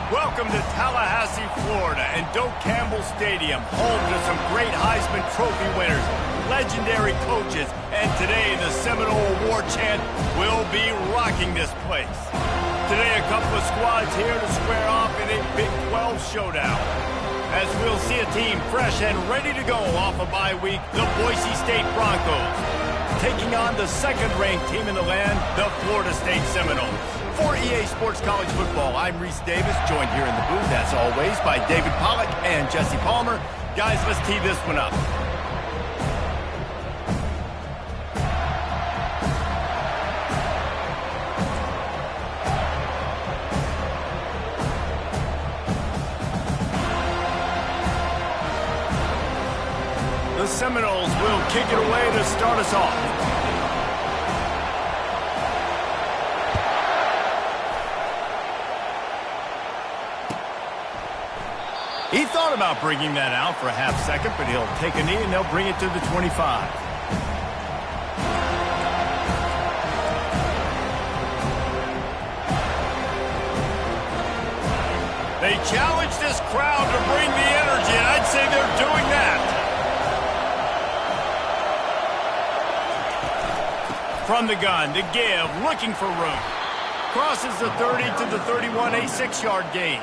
Welcome to Tallahassee, Florida, and Doak Campbell Stadium, home to some great Heisman Trophy winners, legendary coaches, and today the Seminole Award chant will be rocking this place. Today, a couple of squads here to square off in a Big 12 showdown. As we'll see a team fresh and ready to go off a bye week, the Boise State Broncos, taking on the second-ranked team in the land, the Florida State Seminoles. For EA Sports College Football, I'm Reese Davis, joined here in the booth, as always, by David Pollack and Jesse Palmer. Guys, let's tee this one up. The Seminoles will kick it away to start us off. He thought about bringing that out for a half second, but he'll take a knee and they'll bring it to the 25. They challenge this crowd to bring the energy, and I'd say they're doing that. From the gun to give, looking for room. Crosses the 30 to the 31, a 6-yard gain.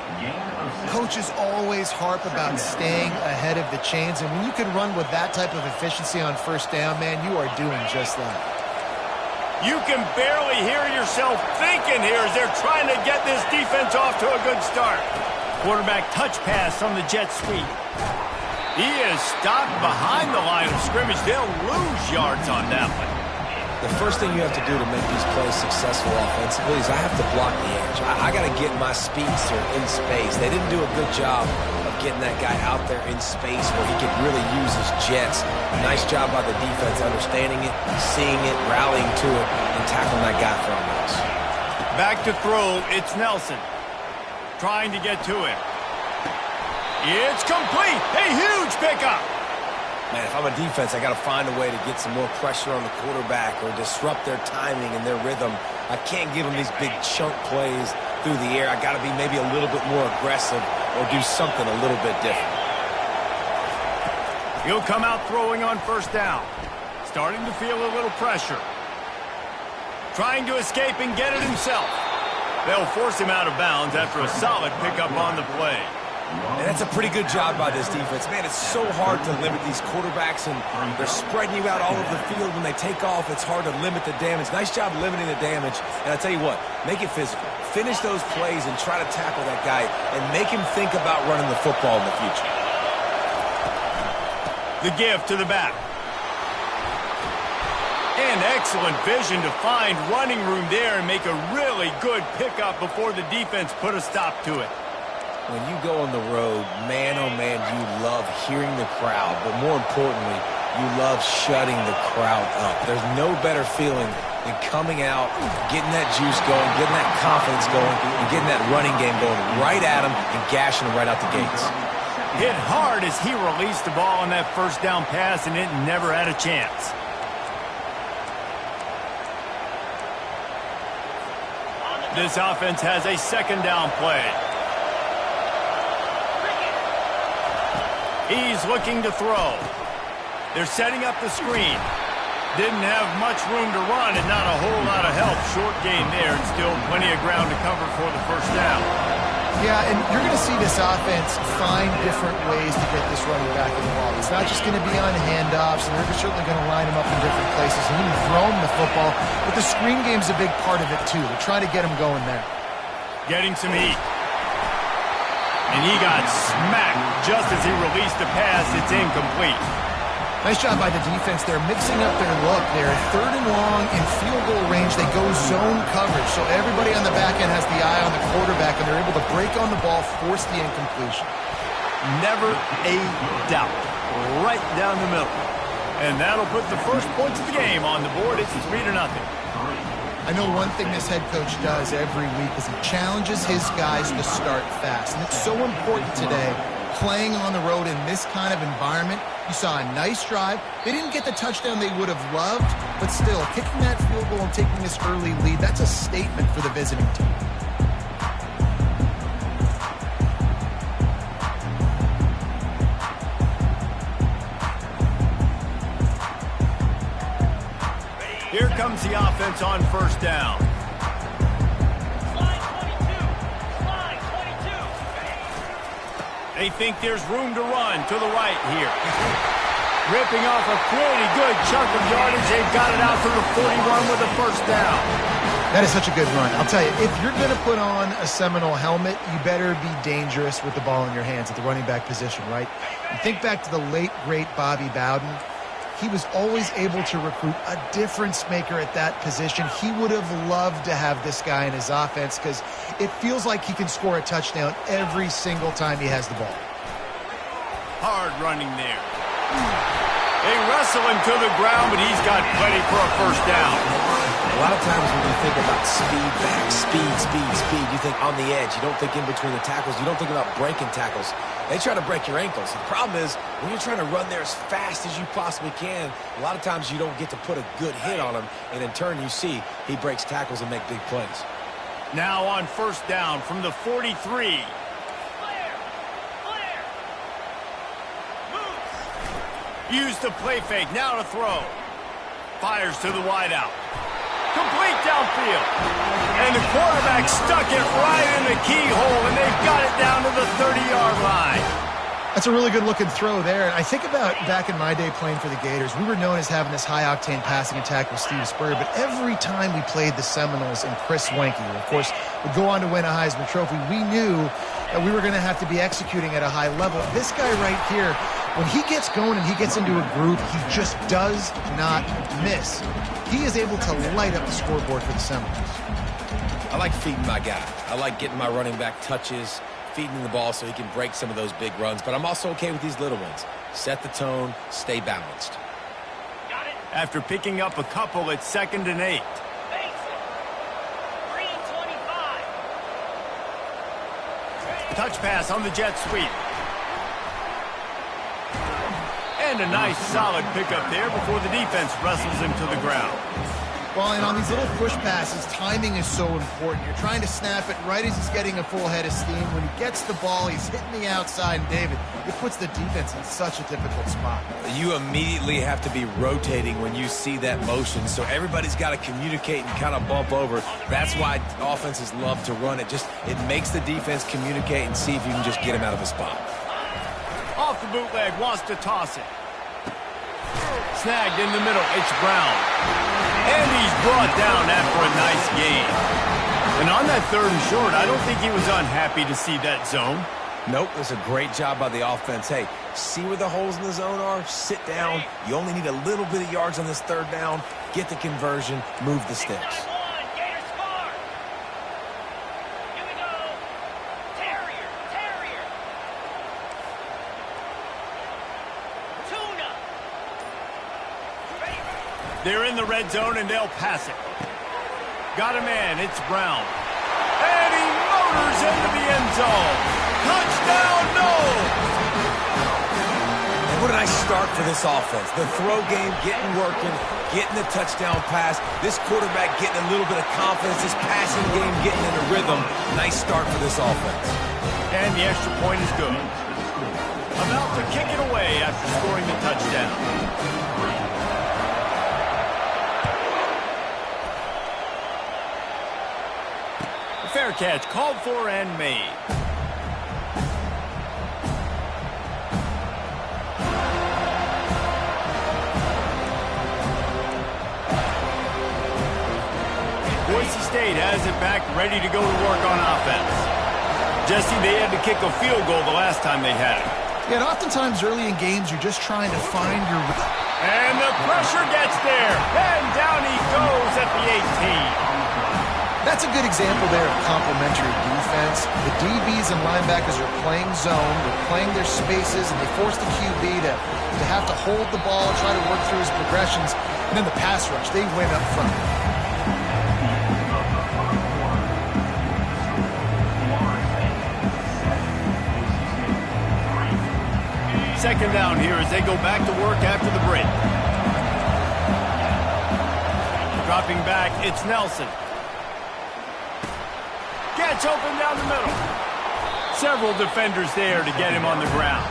Coaches always harp about staying ahead of the chains, and when you can run with that type of efficiency on first down, man, you are doing just that. You can barely hear yourself thinking here as they're trying to get this defense off to a good start. Quarterback touch pass on the jet sweep. He is stopped behind the line of scrimmage. They'll lose yards on that one. The first thing you have to do to make these plays successful offensively is I have to block the edge. I got to get my speedster in space. They didn't do a good job of getting that guy out there in space where he could really use his jets. Nice job by the defense understanding it, seeing it, rallying to it, and tackling that guy from us. Back to throw, it's Nelson. Trying to get to him. It's complete. A huge pickup. Man, if I'm a defense, I got to find a way to get some more pressure on the quarterback or disrupt their timing and their rhythm. I can't give them these big chunk plays through the air. I got to be maybe a little bit more aggressive or do something a little bit different. He'll come out throwing on first down. Starting to feel a little pressure. Trying to escape and get it himself. They'll force him out of bounds after a solid pickup on the play. And that's a pretty good job by this defense. Man, it's so hard to limit these quarterbacks, and they're spreading you out all over the field. When they take off, it's hard to limit the damage. Nice job limiting the damage. And I tell you what, make it physical. Finish those plays and try to tackle that guy and make him think about running the football in the future. The give to the back. And excellent vision to find running room there and make a really good pickup before the defense put a stop to it. When you go on the road, man, oh man, you love hearing the crowd, but more importantly, you love shutting the crowd up. There's no better feeling than coming out, getting that juice going, getting that confidence going, and getting that running game going right at them and gashing them right out the gates. Hit hard as he released the ball on that first down pass, and it never had a chance. This offense has a second down play. He's looking to throw. They're setting up the screen. Didn't have much room to run and not a whole lot of help. Short gain there and still plenty of ground to cover for the first down. Yeah, and you're going to see this offense find different ways to get this running back involved. It's not just going to be on handoffs, and they're certainly going to line him up in different places and even throw him the football. But the screen game's a big part of it, too. They're trying to get him going there. Getting some heat. And he got smacked just as he released the pass. It's incomplete. Nice job by the defense. They're mixing up their look. They're third and long in field goal range. They go zone coverage. So everybody on the back end has the eye on the quarterback, and they're able to break on the ball, force the incompletion. Never a doubt. Right down the middle. And that'll put the first points of the game on the board. It's 3-0. I know one thing this head coach does every week is he challenges his guys to start fast. And it's so important today, playing on the road in this kind of environment. You saw a nice drive. They didn't get the touchdown they would have loved, but still, kicking that field goal and taking this early lead, that's a statement for the visiting team. comes the offense on first down. Slide 22. Slide 22. They think there's room to run to the right here. Ripping off a pretty good chunk of yardage. They've got it out to the 41 with a first down. That is such a good run. I'll tell you, if you're going to put on a Seminole helmet, you better be dangerous with the ball in your hands at the running back position, right? You think back to the late, great Bobby Bowden. He was always able to recruit a difference maker at that position. He would have loved to have this guy in his offense because it feels like he can score a touchdown every single time he has the ball. Hard running there. They wrestle him to the ground, but he's got plenty for a first down. A lot of times when you think about speed back, speed, you think on the edge. You don't think in between the tackles. You don't think about breaking tackles. They try to break your ankles. The problem is when you're trying to run there as fast as you possibly can, a lot of times you don't get to put a good hit on him, and in turn you see he breaks tackles and make big plays. Now on first down from the 43. Use the play fake, now to throw. Fires to the wideout. Complete downfield. And the quarterback stuck it right in the keyhole, and they've got it down to the 30-yard line. That's a really good-looking throw there. And I think about back in my day playing for the Gators, we were known as having this high-octane passing attack with Steve Spurrier, but every time we played the Seminoles and Chris Wenke, who, of course, would go on to win a Heisman Trophy, we knew that we were going to have to be executing at a high level. This guy right here, when he gets going and he gets into a groove, he just does not miss. He is able to light up the scoreboard for the Seminoles. I like feeding my guy. I like getting my running back touches, feeding the ball so he can break some of those big runs. But I'm also okay with these little ones. Set the tone, stay balanced. Got it. After picking up a couple, it's 2nd and 8. Green 25. Touch pass on the jet sweep. And a nice solid pickup there before the defense wrestles him to the ground. Well, and on these little push passes, timing is so important. You're trying to snap it right as he's getting a full head of steam. When he gets the ball, he's hitting the outside. And David, it puts the defense in such a difficult spot. You immediately have to be rotating when you see that motion, so everybody's got to communicate and kind of bump over. That's why offenses love to run it. It makes the defense communicate and see if you can just get him out of a spot. Off the bootleg, wants to toss it. Snagged in the middle, it's Brown. And he's brought down after a nice gain. And on that 3rd and short, I don't think he was unhappy to see that zone. Nope, it was a great job by the offense. Hey, see where the holes in the zone are? Sit down. You only need a little bit of yards on this 3rd down. Get the conversion, move the sticks. Gators score. Here we go. Terrier. Tuna. They're in the red zone, and they'll pass it. Got a man, it's Brown. And he motors into the end zone. Touchdown, no! And what a nice start for this offense. The throw game getting working, getting the touchdown pass. This quarterback getting a little bit of confidence. This passing game getting in a rhythm. Nice start for this offense. And the extra point is good. About to kick it away after scoring the touchdown. Fair catch, called for and made. Boise State has it back, ready to go to work on offense. Jesse, they had to kick a field goal the last time they had it. Yeah, and oftentimes early in games, you're just trying to find your... And the pressure gets there, and down he goes at the 18. That's a good example there of complementary defense. The DBs and linebackers are playing zone, they're playing their spaces, and they force the QB to have to hold the ball, try to work through his progressions, and then the pass rush, they win up front. Second down here as they go back to work after the break. Dropping back, it's Nelson. Gets open down the middle. Several defenders there to get him on the ground.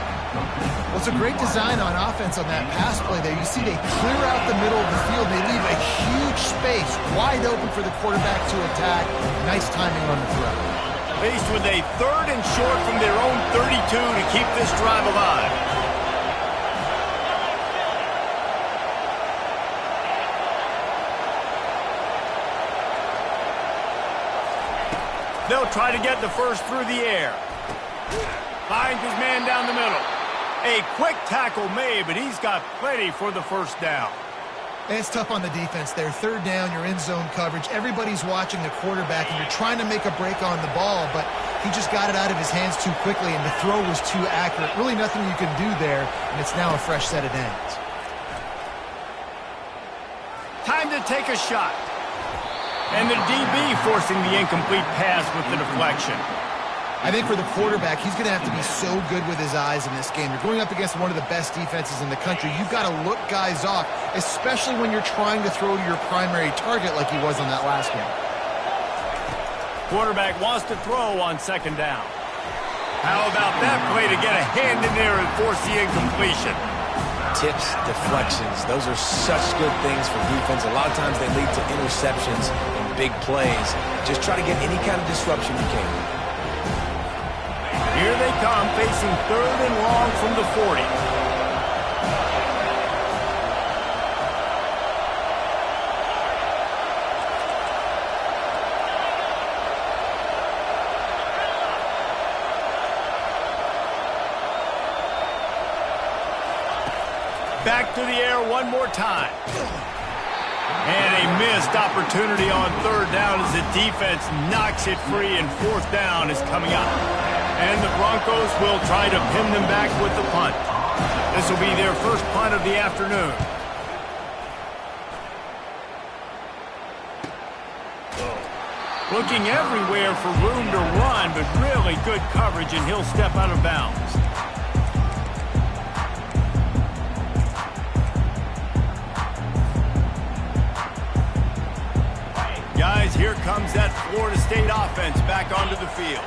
Well, it's a great design on offense on that pass play there. You see they clear out the middle of the field. They leave a huge space wide open for the quarterback to attack. Nice timing on the throw. Faced with a 3rd and short from their own 32 to keep this drive alive. They'll try to get the first through the air. Finds his man down the middle. A quick tackle made, but he's got plenty for the first down. And it's tough on the defense there. 3rd down, you're in zone coverage. Everybody's watching the quarterback, and you're trying to make a break on the ball, but he just got it out of his hands too quickly, and the throw was too accurate. Really nothing you can do there, and it's now a fresh set of downs. Time to take a shot. And the DB forcing the incomplete pass with the deflection. I think for the quarterback, he's going to have to be so good with his eyes in this game. You're going up against one of the best defenses in the country. You've got to look guys off, especially when you're trying to throw to your primary target like he was on that last one. Quarterback wants to throw on 2nd down. How about that play to get a hand in there and force the incompletion? Tips, deflections, those are such good things for defense. A lot of times they lead to interceptions and big plays. Just try to get any kind of disruption you can. Here they come, facing 3rd and long from the 40. Back to the air one more time. And a missed opportunity on 3rd down as the defense knocks it free, and 4th down is coming up. And the Broncos will try to pin them back with the punt. This will be their first punt of the afternoon. Looking everywhere for room to run, but really good coverage, and he'll step out of bounds. Guys, here comes that Florida State offense back onto the field.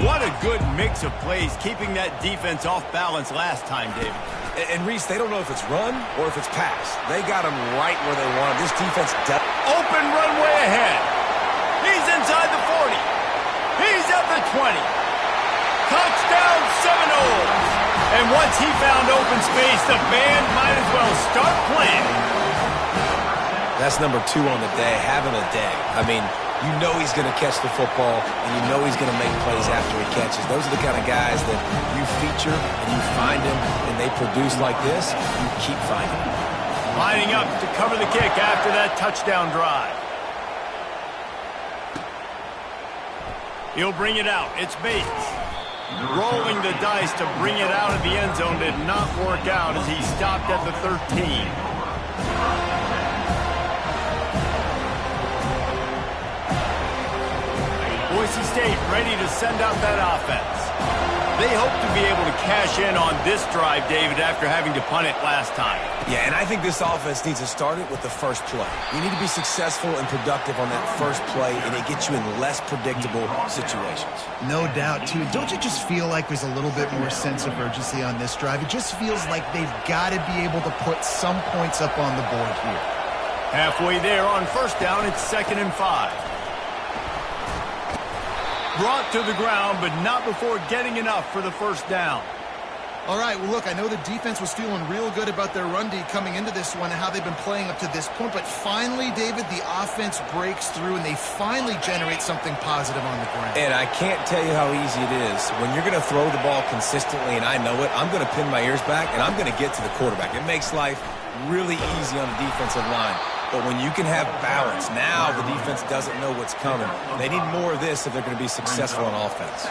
What a good mix of plays, keeping that defense off balance last time, David. And Reese, they don't know if it's run or if it's pass. They got them right where they want them. This defense does. Open runway ahead. He's inside the 40. He's at the 20. Touchdown Seminoles. And once he found open space, the band might as well start playing. That's number 2 on the day, having a day. I mean, you know he's going to catch the football, and you know he's going to make plays after he catches. Those are the kind of guys that you feature and you find them, and they produce like this, you keep finding them. Lining up to cover the kick after that touchdown drive. He'll bring it out. It's Bates. Rolling the dice to bring it out of the end zone did not work out as he stopped at the 13. Boise State ready to send out that offense. They hope to be able to cash in on this drive, David, after having to punt it last time. Yeah, and I think this offense needs to start it with the first play. You need to be successful and productive on that first play, and it gets you in less predictable situations. No doubt, too. Don't you just feel like there's a little bit more sense of urgency on this drive? It just feels like they've got to be able to put some points up on the board here. Halfway there on 1st down, it's 2nd and 5. Brought to the ground, but not before getting enough for the first down. All right, well, look, I know the defense was feeling real good about their run D coming into this one and how they've been playing up to this point, but finally, David, the offense breaks through and they finally generate something positive on the ground. And I can't tell you how easy it is. When you're going to throw the ball consistently, and I know it, I'm going to pin my ears back, and I'm going to get to the quarterback. It makes life really easy on the defensive line. But when you can have balance, now the defense doesn't know what's coming. They need more of this if they're going to be successful on offense.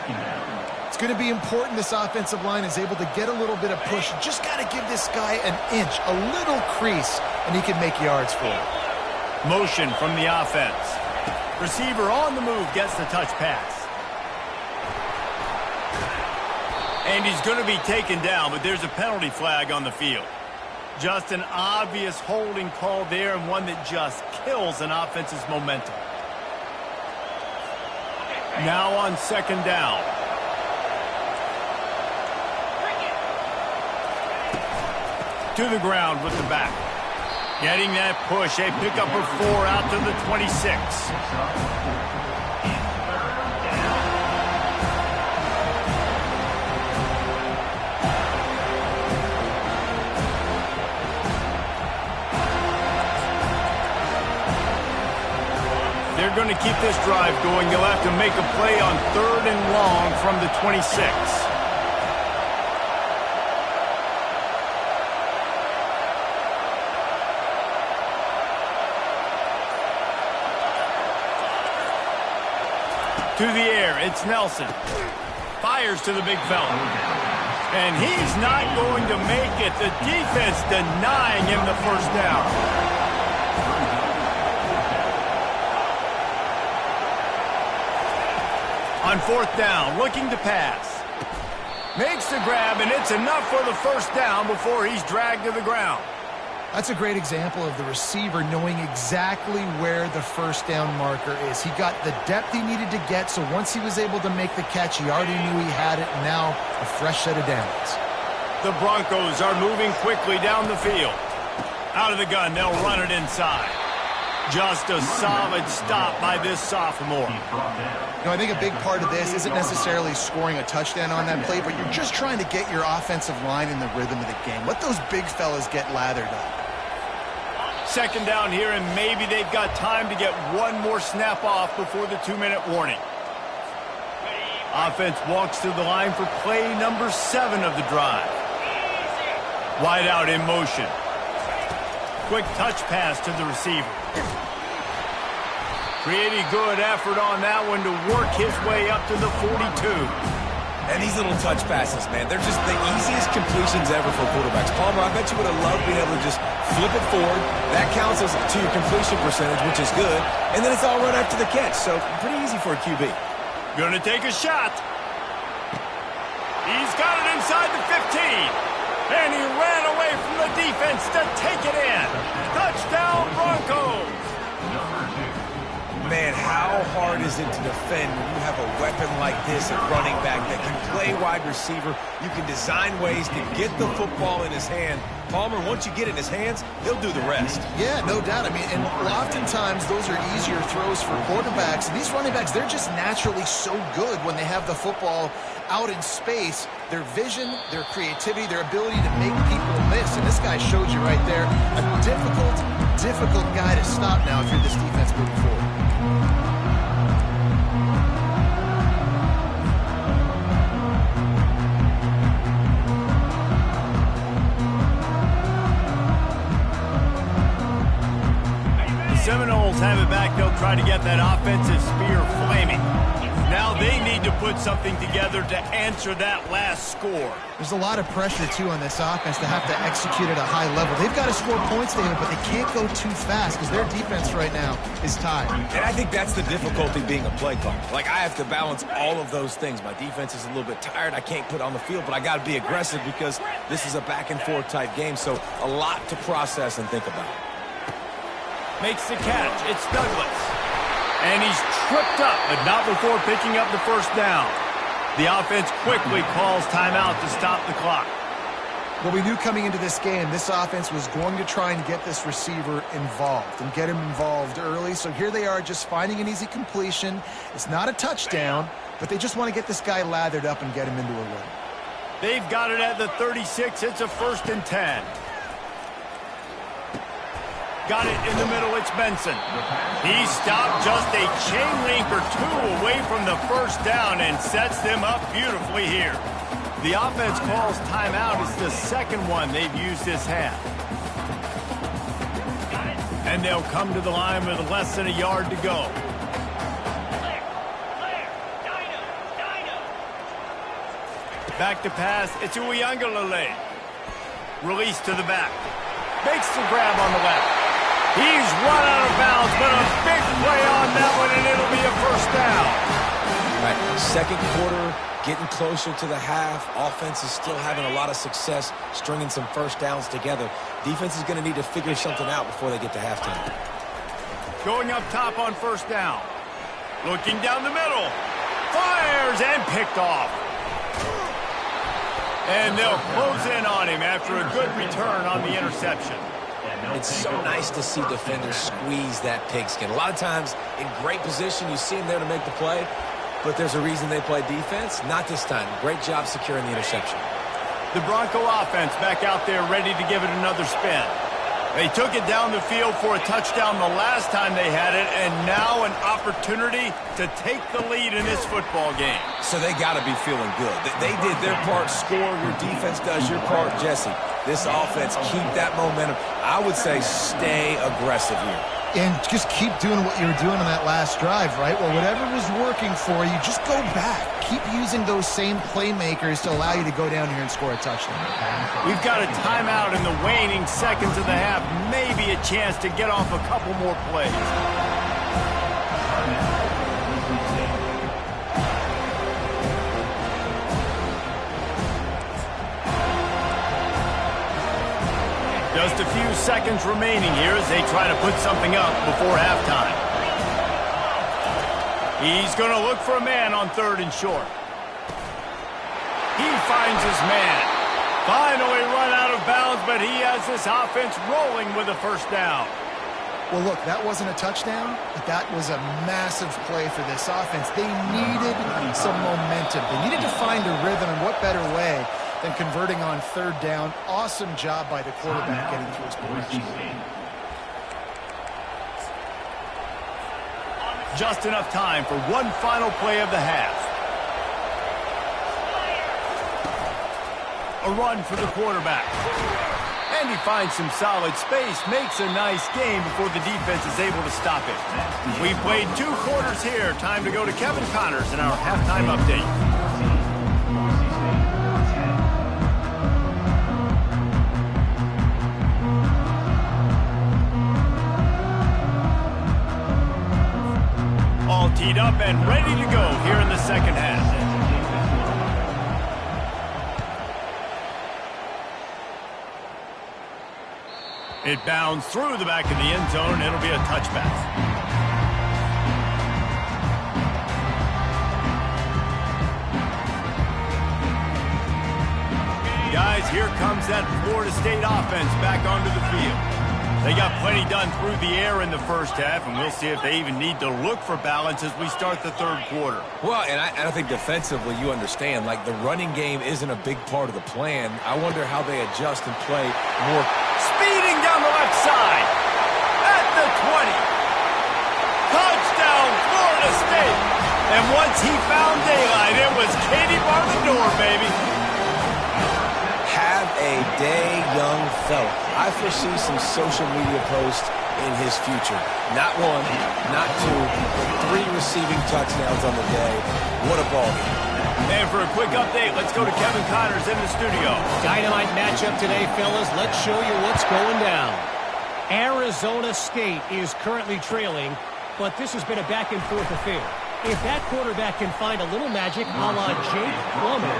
It's going to be important this offensive line is able to get a little bit of push. You just got to give this guy an inch, a little crease, and he can make yards for it. Motion from the offense. Receiver on the move gets the touch pass. And he's going to be taken down, but there's a penalty flag on the field. Just an obvious holding call there, and one that just kills an offense's momentum. Now on 2nd down. to the ground with the back. Getting that push, a pickup of 4 out to the 26. They're going to keep this drive going. They'll have to make a play on 3rd and long from the 26. To the air, it's Nelson. Fires to the big fella. And he's not going to make it. The defense denying him the first down. On 4th down, looking to pass. Makes the grab, and it's enough for the first down before he's dragged to the ground. That's a great example of the receiver knowing exactly where the first down marker is. He got the depth he needed to get, so once he was able to make the catch, he already knew he had it, and now a fresh set of downs. The Broncos are moving quickly down the field. Out of the gun, they'll run it inside. Just a solid stop by this sophomore. You know, I think a big part of this isn't necessarily scoring a touchdown on that play, but you're just trying to get your offensive line in the rhythm of the game. Let those big fellas get lathered up. 2nd down here, and maybe they've got time to get one more snap off before the 2-minute warning. Offense walks to the line for play number 7 of the drive. Wide out in motion. Quick touch pass to the receiver. Pretty good effort on that one to work his way up to the 42. And these little touch passes, man, they're just the easiest completions ever for quarterbacks. Palmer, I bet you would have loved being able to just flip it forward. That counts as to your completion percentage, which is good. And then it's all right after the catch, so pretty easy for a QB. Gonna take a shot. He's got it inside the 15. And he ran away from the defense to take it in. Touchdown, Broncos. Man, how hard is it to defend when you have a weapon like this at running back that can play wide receiver? You can design ways to get the football in his hand. Palmer, once you get it in his hands, he'll do the rest. Yeah, no doubt. I mean, and oftentimes those are easier throws for quarterbacks. And these running backs, they're just naturally so good when they have the football out in space. Their vision, their creativity, their ability to make people miss. And this guy showed you right there, a difficult guy to stop now if you're this defense moving forward. Seminoles have it back. They'll try to get that offensive spear flaming. Now they need to put something together to answer that last score. There's a lot of pressure, too, on this offense to have to execute at a high level. They've got to score points, David, but they can't go too fast because their defense right now is tired. And I think that's the difficulty being a play caller. Like, I have to balance all of those things. My defense is a little bit tired. I can't put on the field, but I got to be aggressive because this is a back-and-forth type game, so a lot to process and think about. Makes the catch. It's Douglas. And he's tripped up, but not before picking up the first down. The offense quickly calls timeout to stop the clock. Well, we knew coming into this game, this offense was going to try and get this receiver involved and get him involved early. So here they are just finding an easy completion. It's not a touchdown, but they just want to get this guy lathered up and get him into a run. They've got it at the 36. It's a 1st and 10. Got it in the middle, it's Benson. He stopped just a chain link or 2 away from the first down and sets them up beautifully here. The offense calls timeout. It's the 2nd one they've used this half. And they'll come to the line with less than a yard to go. Back to pass, it's Uiagalelei. Release to the back. Makes the grab on the left. He's run out of bounds, but a big play on that one, and it'll be a first down. All right, 2nd quarter, getting closer to the half. Offense is still having a lot of success stringing some first downs together. Defense is going to need to figure something out before they get to halftime. Going up top on first down. Looking down the middle. Fires and picked off. And they'll close in on him after a good return on the interception. It's so nice to see defenders squeeze that pigskin. A lot of times in great position, you see them there to make the play, but there's a reason they play defense. Not this time. Great job securing the interception. The Bronco offense back out there ready to give it another spin. They took it down the field for a touchdown the last time they had it, and now an opportunity to take the lead in this football game. So they got to be feeling good. They did their part, score. Your defense does your part, Jesse. This offense, keep that momentum. I would say stay aggressive here. And just keep doing what you were doing on that last drive, right? Well, whatever was working for you, just go back. Keep using those same playmakers to allow you to go down here and score a touchdown. We've got a timeout in the waning seconds of the half. Maybe a chance to get off a couple more plays. Just a few seconds remaining here as they try to put something up before halftime. He's going to look for a man on 3rd and short. He finds his man. Finally run out of bounds, but he has this offense rolling with a first down. Well, look, that wasn't a touchdown, but that was a massive play for this offense. They needed some momentum. They needed to find a rhythm, and what better way than converting on 3rd down. Awesome job by the quarterback getting to his progression. Just enough time for one final play of the half. A run for the quarterback. And he finds some solid space, makes a nice game before the defense is able to stop it. We played 2 quarters here. Time to go to Kevin Connors in our halftime update. All teed up and ready to go here in the second half. It bounds through the back of the end zone. It'll be a touchback. Guys, here comes that Florida State offense back onto the field. They got plenty done through the air in the first half, and we'll see if they even need to look for balance as we start the 3rd quarter. Well, and I think defensively, you understand, like the running game isn't a big part of the plan. I wonder how they adjust and play more. Speeding down the left side at the 20. Touchdown, Florida State. And once he found daylight, it was Katie bar the door, baby. Have a day, young fella. I foresee some social media posts in his future. Not 1, not 2, 3 receiving touchdowns on the day. What a ball game. And for a quick update, let's go to Kevin Connors in the studio. Dynamite matchup today, fellas. Let's show you what's going down. Arizona State is currently trailing, but this has been a back-and-forth affair. If that quarterback can find a little magic a la Jake Plummer,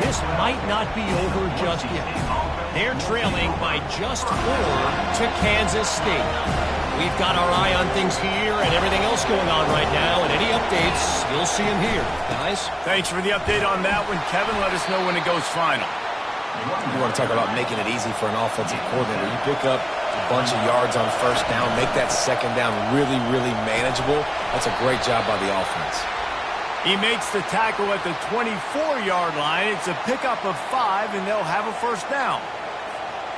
this might not be over just yet. They're trailing by just 4 to Kansas State. We've got our eye on things here and everything else going on right now, and any updates, you'll see them here. Guys? Thanks for the update on that one, Kevin. Let us know when it goes final. You want to talk about making it easy for an offensive coordinator. You pick up a bunch of yards on 1st down, make that 2nd down really, really manageable. That's a great job by the offense. He makes the tackle at the 24-yard line. It's a pickup of 5, and they'll have a 1st down.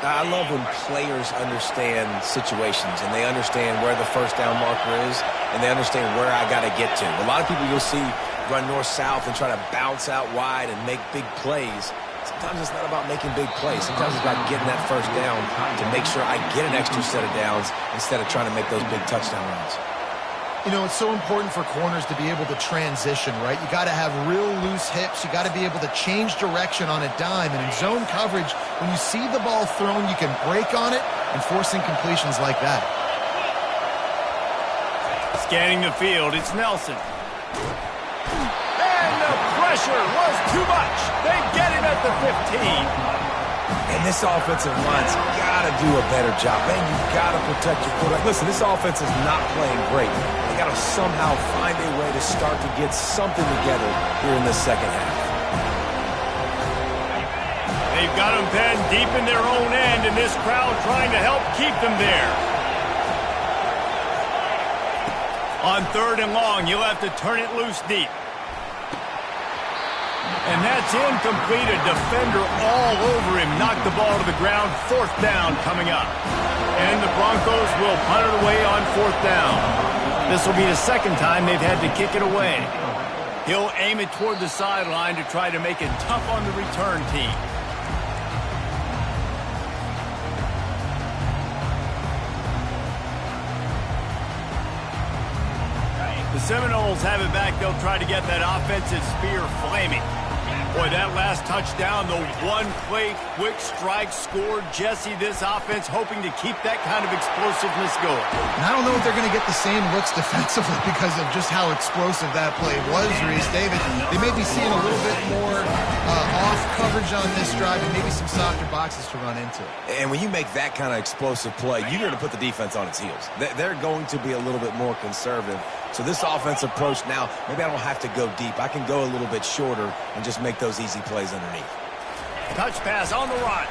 I love when players understand situations and they understand where the 1st down marker is and they understand where I got to get to. A lot of people you'll see run north-south and try to bounce out wide and make big plays. Sometimes it's not about making big plays. Sometimes it's about getting that 1st down to make sure I get an extra set of downs instead of trying to make those big touchdown runs. You know, it's so important for corners to be able to transition, right? You got to have real loose hips. You got to be able to change direction on a dime. And in zone coverage, when you see the ball thrown, you can break on it and force incompletions like that. Scanning the field, it's Nelson. And the pressure was too much. They get him at the 15. And this offensive line's got to do a better job. Man, you got to protect your quarterback. Listen, this offense is not playing great. They got to somehow find a way to start to get something together here in the 2nd half. They've got them pinned deep in their own end, and this crowd trying to help keep them there. On 3rd and long, you'll have to turn it loose deep. And that's incomplete. A defender all over him. Knocked the ball to the ground. 4th down coming up. And the Broncos will punt it away on 4th down. This will be the 2nd time they've had to kick it away. He'll aim it toward the sideline to try to make it tough on the return team. The Seminoles have it back. They'll try to get that offensive spear flaming. Boy, that last touchdown, the one-play quick strike scored. Jesse, this offense hoping to keep that kind of explosiveness going. And I don't know if they're going to get the same looks defensively because of just how explosive that play was, Reese. David, they may be seeing a little bit more off coverage on this drive and maybe some softer boxes to run into. And when you make that kind of explosive play, you're going to put the defense on its heels. They're going to be a little bit more conservative. So this offensive approach now, maybe I don't have to go deep. I can go a little bit shorter and just make those easy plays underneath. Touch pass on the run.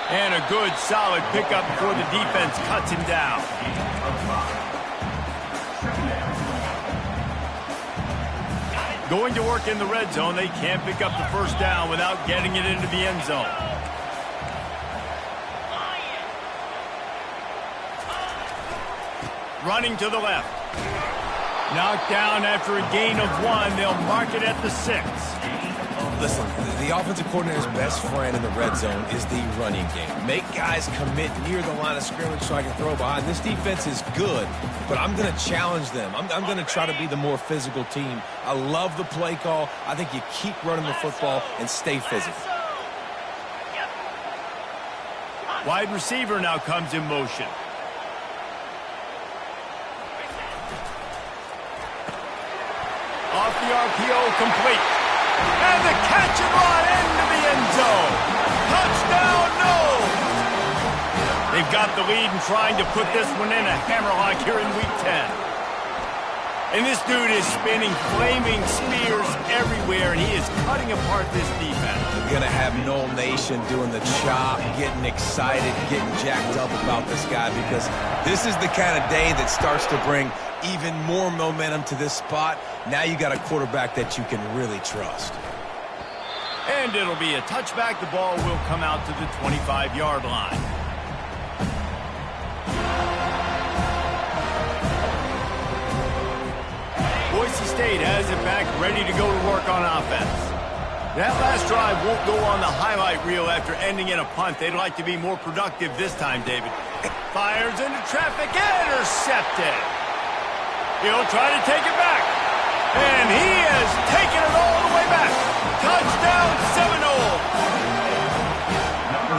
And a good, solid pickup before the defense cuts him down. Going to work in the red zone. They can't pick up the 1st down without getting it into the end zone. Running to the left. Knocked down after a gain of 1. They'll mark it at the 6. Listen, the offensive coordinator's best friend in the red zone is the running game. Make guys commit near the line of scrimmage so I can throw behind. This defense is good, but I'm going to challenge them. I'm going to try to be the more physical team. I love the play call. I think you keep running the football and stay physical. Wide receiver now comes in motion. Off the RPO, complete. And the catch and run into the end zone. Touchdown, no! They've got the lead and trying to put this one in a hammerlock here in Week 10. And this dude is spinning flaming spears everywhere, and he is cutting apart this defense. We're going to have Noel Nation doing the chop, getting excited, getting jacked up about this guy, because this is the kind of day that starts to bring even more momentum to this spot. Now you got a quarterback that you can really trust. And it'll be a touchback. The ball will come out to the 25-yard line. Boise State has it back, ready to go to work on offense. That last drive won't go on the highlight reel after ending in a punt. They'd like to be more productive this time, David. Fires into traffic, intercepted. He'll try to take it back. And he has taken it all the way back. Touchdown, Seminole.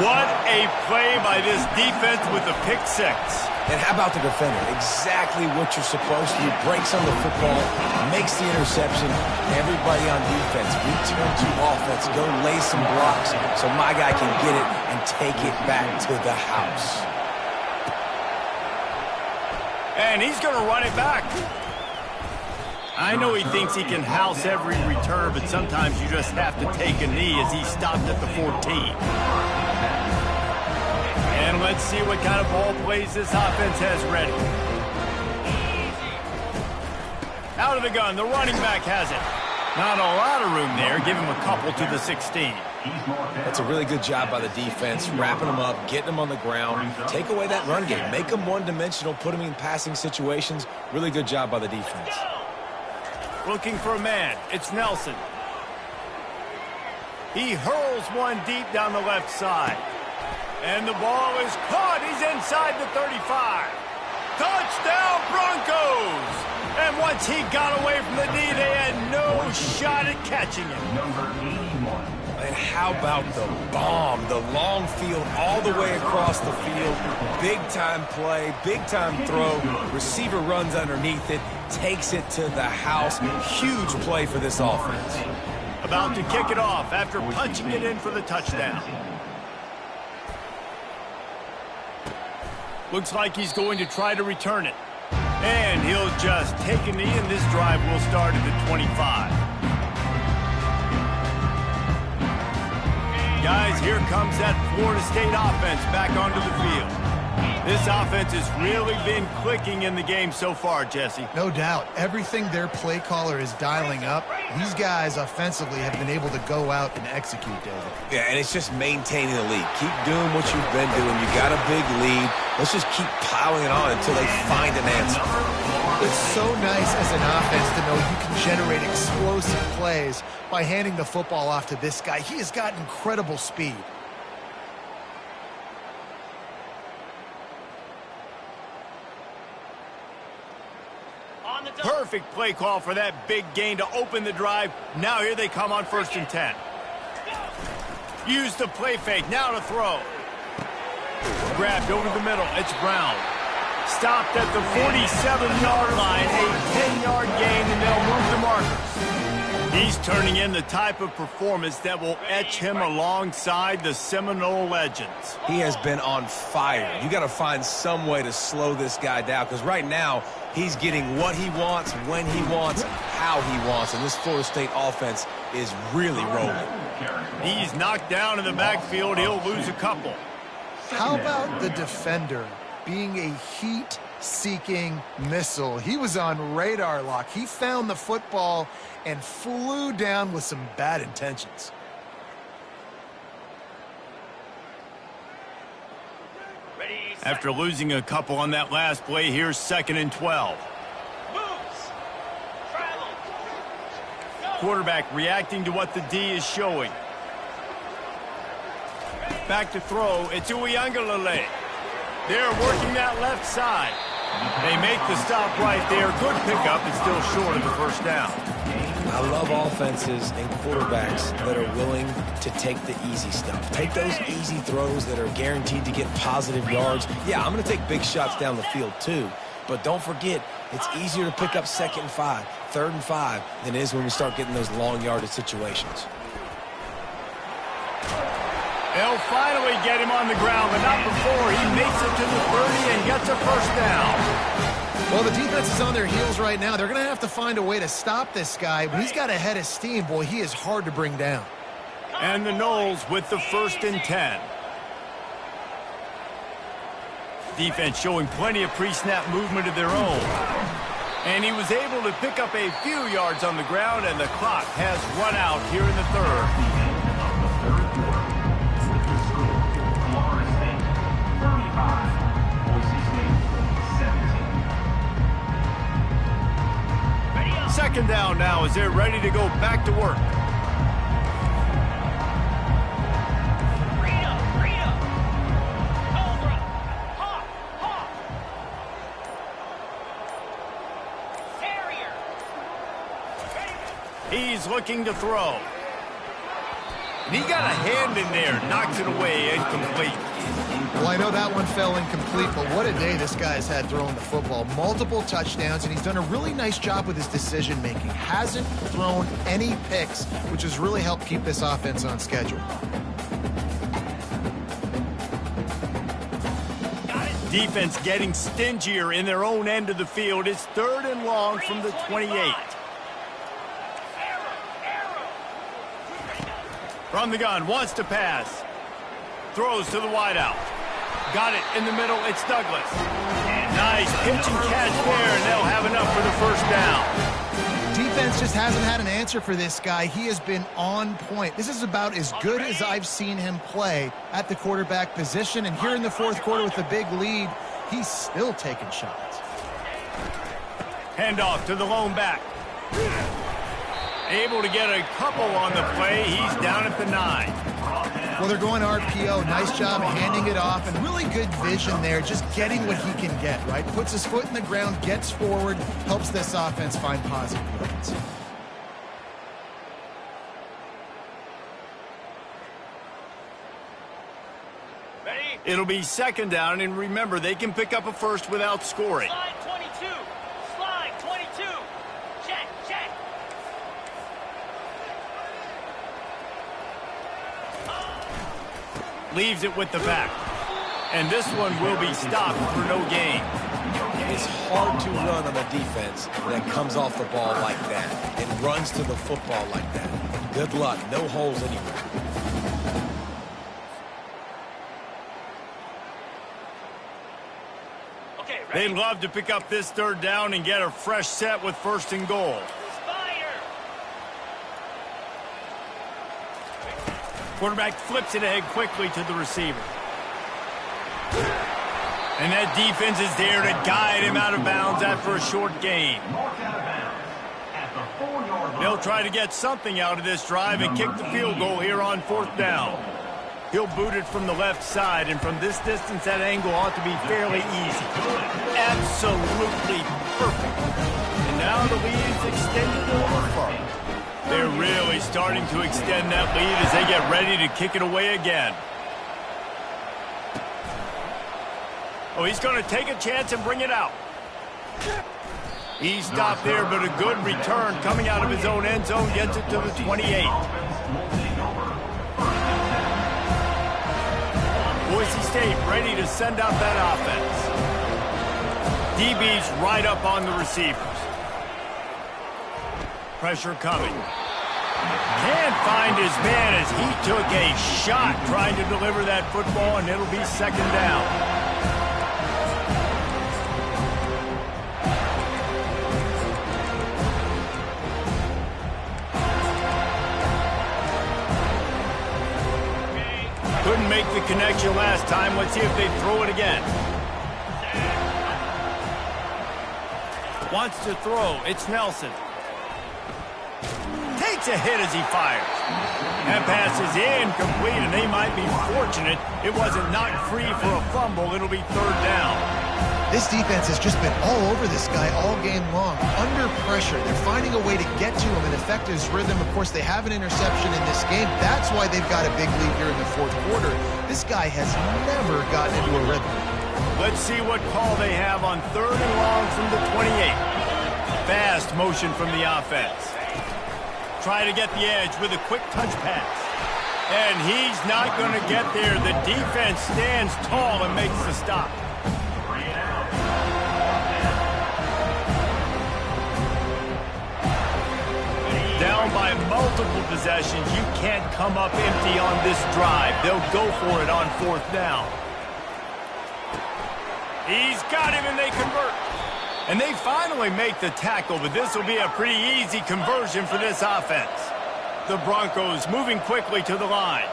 What a play by this defense with the pick 6. And how about the defender? Exactly what you're supposed to do. Breaks on the football, makes the interception. Everybody on defense, return to offense. Go lay some blocks so my guy can get it and take it back to the house. And he's going to run it back. I know he thinks he can house every return, but sometimes you just have to take a knee as he stopped at the 14. And let's see what kind of ball plays this offense has ready. Out of the gun, the running back has it. Not a lot of room there. Give him a couple to the 16. That's a really good job by the defense, wrapping them up, getting them on the ground. Take away that run game. Make them one-dimensional, put them in passing situations. Really good job by the defense. Looking for a man. It's Nelson. He hurls one deep down the left side. And the ball is caught. He's inside the 35. Touchdown, Broncos! And once he got away from the knee, they had no shot at catching him. And how about the bomb, the long field all the way across the field. Big-time play, big-time throw. Receiver runs underneath it, takes it to the house. Huge play for this offense. About to kick it off after punching it in for the touchdown. Looks like he's going to try to return it. And he'll just take a knee, and this drive will start at the 25. Guys, here comes that Florida State offense back onto the field. This offense has really been clicking in the game so far, Jesse. No doubt. Everything their play caller is dialing up, these guys offensively have been able to go out and execute, David. Yeah, and it's just maintaining the lead. Keep doing what you've been doing. You got a big lead. Let's just keep plowing it on until they find an answer. It's so nice as an offense to know you can generate explosive plays by handing the football off to this guy. He has got incredible speed. Perfect play call for that big gain to open the drive. Now here they come on 1st and 10. Use the play fake. Now to throw. Grabbed over the middle. It's Brown. Stopped at the 47-yard line. A 10-yard gain, and they'll move the markers. He's turning in the type of performance that will etch him alongside the Seminole legends. He has been on fire. You got to find some way to slow this guy down, because right now he's getting what he wants, when he wants, how he wants, and this Florida State offense is really rolling. He's knocked down in the backfield. He'll lose a couple. How about the defender being a heat-seeking missile? He was on radar lock. He found the football and flew down with some bad intentions. After losing a couple on that last play, here's 2nd and 12. Quarterback reacting to what the D is showing. Back to throw. It's Uiagalelei. They're working that left side. They make the stop right there. Good pickup. It's still short of the 1st down. I love offenses and quarterbacks that are willing to take the easy stuff. Take those easy throws that are guaranteed to get positive yards. Yeah, I'm going to take big shots down the field too. But don't forget, it's easier to pick up 2nd and 5, 3rd and 5 than it is when we start getting those long yardage situations. They'll finally get him on the ground, but not before he makes it to the 30 and gets a 1st down. Well, the defense is on their heels right now. They're going to have to find a way to stop this guy. But he's got a head of steam. Boy, he is hard to bring down. And the Noles with the 1st and 10. Defense showing plenty of pre-snap movement of their own. And he was able to pick up a few yards on the ground, and the clock has run out here in the 3rd. Second down now as they're ready to go back to work. He's looking to throw. And he got a hand in there, knocked it away, incomplete. Well, I know that one fell incomplete, but what a day this guy's had throwing the football. Multiple touchdowns, and he's done a really nice job with his decision-making. Hasn't thrown any picks, which has really helped keep this offense on schedule. Defense getting stingier in their own end of the field. It's 3rd and long from the 28. From the gun, wants to pass. Throws to the wideout. Got it in the middle, it's Douglas. Nice pitch and catch there, and they'll have enough for the 1st down. Defense just hasn't had an answer for this guy. He has been on point. This is about as good as I've seen him play at the quarterback position. And here in the 4th quarter with a big lead, he's still taking shots. Handoff to the lone back. Able to get a couple on the play. He's down at the 9. Well, they're going RPO. Nice job handing it off, and really good vision there, just getting what he can get, right? Puts his foot in the ground, gets forward, helps this offense find positive yards. It'll be 2nd down, and remember, they can pick up a 1st without scoring. Slide 22. Slide 22. Check, check. Leaves it with the back. And this one will be stopped for no gain. It's hard to run on a defense that comes off the ball like that and runs to the football like that. Good luck. No holes anywhere. They'd love to pick up this third down and get a fresh set with 1st and goal. Quarterback flips it ahead quickly to the receiver. And that defense is there to guide him out of bounds after a short gain. They'll try to get something out of this drive and kick the field goal here on 4th down. He'll boot it from the left side, and from this distance, that angle ought to be fairly easy. Absolutely perfect. And now the lead is extended a little further. They're really starting to extend that lead as they get ready to kick it away again. Oh, he's going to take a chance and bring it out. He stopped there, but a good return coming out of his own end zone gets it to the 28. Boise State ready to send out that offense. DB's right up on the receivers. Pressure coming. Can't find his man as he took a shot trying to deliver that football, and it'll be 2nd down. Couldn't make the connection last time. Let's see if they throw it again. Wants to throw. It's Nelson. Takes a hit as he fires. That pass is incomplete, and they might be fortunate it wasn't knocked free for a fumble. It'll be 3rd down. This defense has just been all over this guy all game long. Under pressure, they're finding a way to get to him and affect his rhythm. Of course, they have an interception in this game. That's why they've got a big lead here in the 4th quarter. This guy has never gotten into a rhythm. Let's see what call they have on 3rd and long from the 28. Fast motion from the offense. Try to get the edge with a quick touch pass. And he's not going to get there. The defense stands tall and makes the stop. Down by multiple possessions, you can't come up empty on this drive. They'll go for it on 4th down. He's got him, and they convert. And they finally make the tackle, but this will be a pretty easy conversion for this offense. The Broncos moving quickly to the line.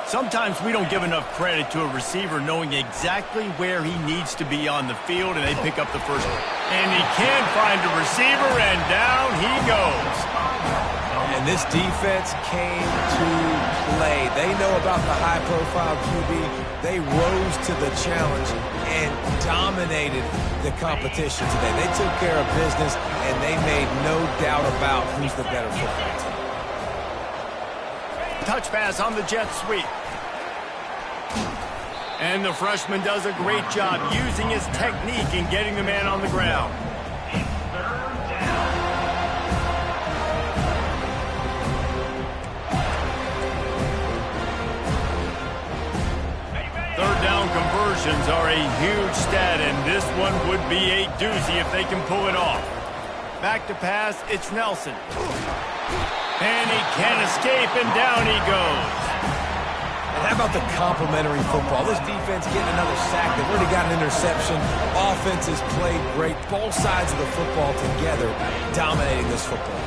Sometimes we don't give enough credit to a receiver knowing exactly where he needs to be on the field, and they pick up the first one. And he can't find a receiver, and down he goes. And this defense came to play. They know about the high-profile QB. They rose to the challenge and dominated the competition today. They took care of business, and they made no doubt about who's the better football team. Touch pass on the jet sweep. And the freshman does a great job using his technique and getting the man on the ground. Third down conversions are a huge stat, and this one would be a doozy if they can pull it off. Back to pass, it's Nelson. And he can't escape, and down he goes. And how about the complimentary football? This defense getting another sack. They've already got an interception. Offense has played great. Both sides of the football together dominating this football.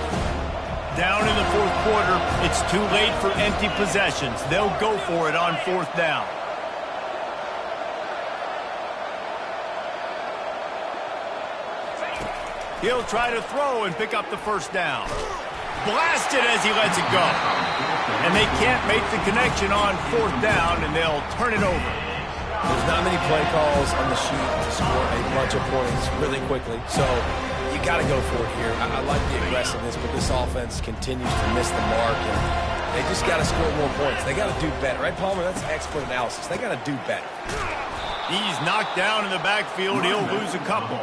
Down in the 4th quarter, it's too late for empty possessions. They'll go for it on 4th down. He'll try to throw and pick up the first down. Blasted as he lets it go. And they can't make the connection on 4th down, and they'll turn it over. There's not many play calls on the sheet to score a bunch of points really quickly, so you got to go for it here. I like the aggressiveness, but this offense continues to miss the mark, and they just got to score more points. They got to do better, right, Palmer? That's expert analysis. They got to do better. He's knocked down in the backfield. He'll lose a couple.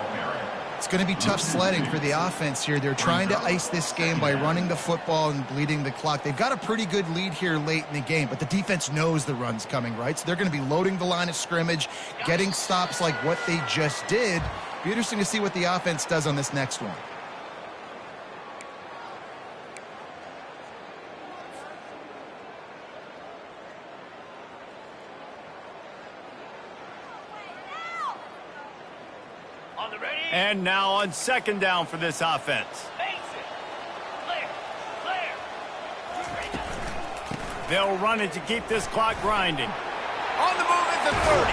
It's going to be tough sledding for the offense here. They're trying to ice this game by running the football and bleeding the clock. They've got a pretty good lead here late in the game, but the defense knows the run's coming, right? So they're going to be loading the line of scrimmage, getting stops like what they just did. Be interesting to see what the offense does on this next one. And now on second down for this offense. They'll run it to keep this clock grinding. On the move at the 30.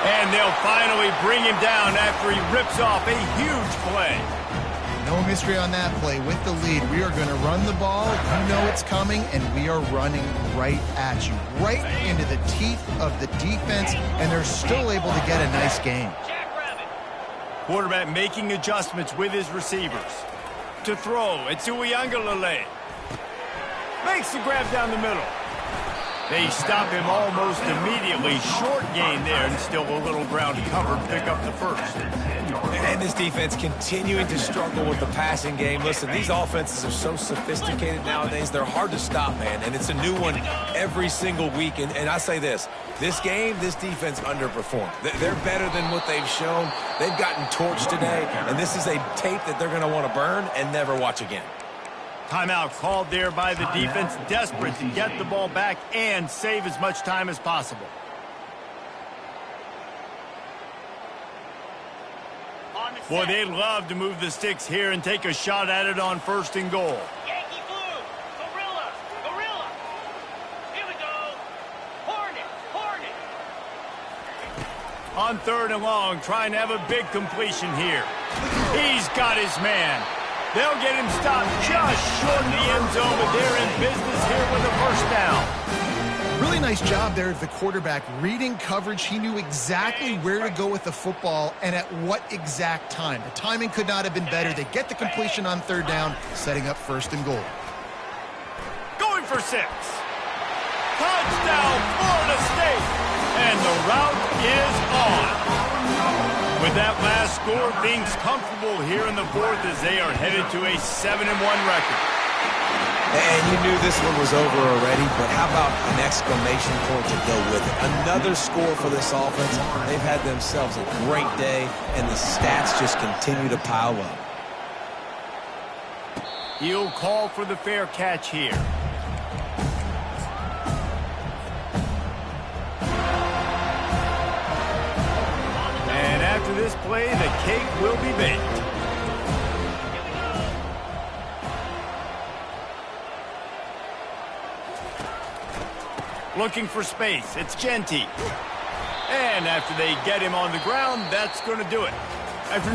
And they'll finally bring him down after he rips off a huge play. No mystery on that play. With the lead, we are going to run the ball. You know it's coming, and we are running right at you, right into the teeth of the defense, and they're still able to get a nice gain. Quarterback making adjustments with his receivers. To throw, it's Uiagalelei. Makes the grab down the middle. They stop him almost immediately. Short gain there, and still a little ground covered. Pick up the first. And this defense continuing to struggle with the passing game. Listen, these offenses are so sophisticated nowadays. They're hard to stop, man. And it's a new one every single week. And I say this game, this defense underperformed. They're better than what they've shown. They've gotten torched today. And this is a tape that they're going to want to burn and never watch again. Timeout called there by the defense, desperate to get the ball back and save as much time as possible. Boy, they'd love to move the sticks here and take a shot at it on first and goal. Yankee blue. Gorilla. Gorilla. Here we go. Hornet. Hornet. On third and long, trying to have a big completion here. He's got his man. They'll get him stopped just short of the end zone, but they're in business here with a first down. Really nice job there of the quarterback. Reading coverage, he knew exactly where to go with the football and at what exact time. The timing could not have been better. They get the completion on third down, setting up first and goal. Going for 6. Touchdown, Florida State. And the route is on. With that last score, things comfortable here in the fourth as they are headed to a 7-1 record. And you knew this one was over already, but how about an exclamation point to go with it? Another score for this offense. They've had themselves a great day, and the stats just continue to pile up. He'll call for the fair catch here. And after this play, the cake will be baked. Looking for space. It's Genty. And after they get him on the ground, that's going to do it. After